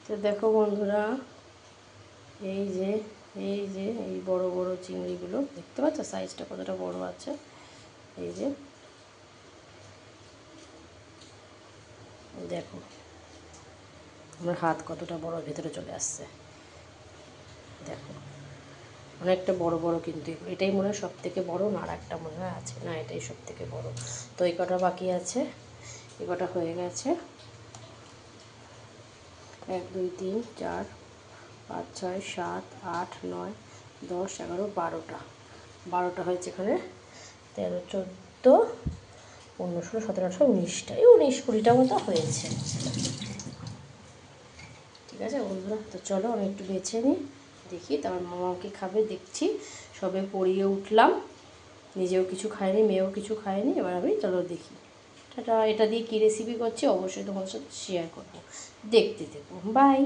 তো দেখো বন্ধুরা, এই যে এই বড় বড় চিংড়িগুলো দেখতে পাচ্ছ সাইজটা কতটা বড় আছে। এই যে দেখো আমার হাত কতটা বড় ভেতরে চলে আসছে। দেখো অনেকটা বড় বড়, কিন্তু এটাই মনে হয় সব থেকে বড়, না আর একটা মনে হয় আছে, না এটাই সব থেকে বড়। তো এই কটা বাকি আছে, এই কটা হয়ে গেছে। 1 2 3 4 5 6 7 8 9 10 11 12টা হয়েছে এখানে। 13 14 15 16 17 18 19টা, এই 19-20টা মতো হয়েছে। ঠিক আছে বন্ধুরা, তো চলো আমি একটু বেছে নিই, দেখি তারপর মামাকে খাবে দেখছি। সবে পড়িয়ে উঠলাম, নিজেও কিছু খাইনি, মেয়েও কিছু খায়নি। এবার আমি চলো দেখি টাটা। এটা দিয়ে কী রেসিপি করছি অবশ্যই তোমাদের সাথে শেয়ার করবো, দেখতে থেকো। বাই।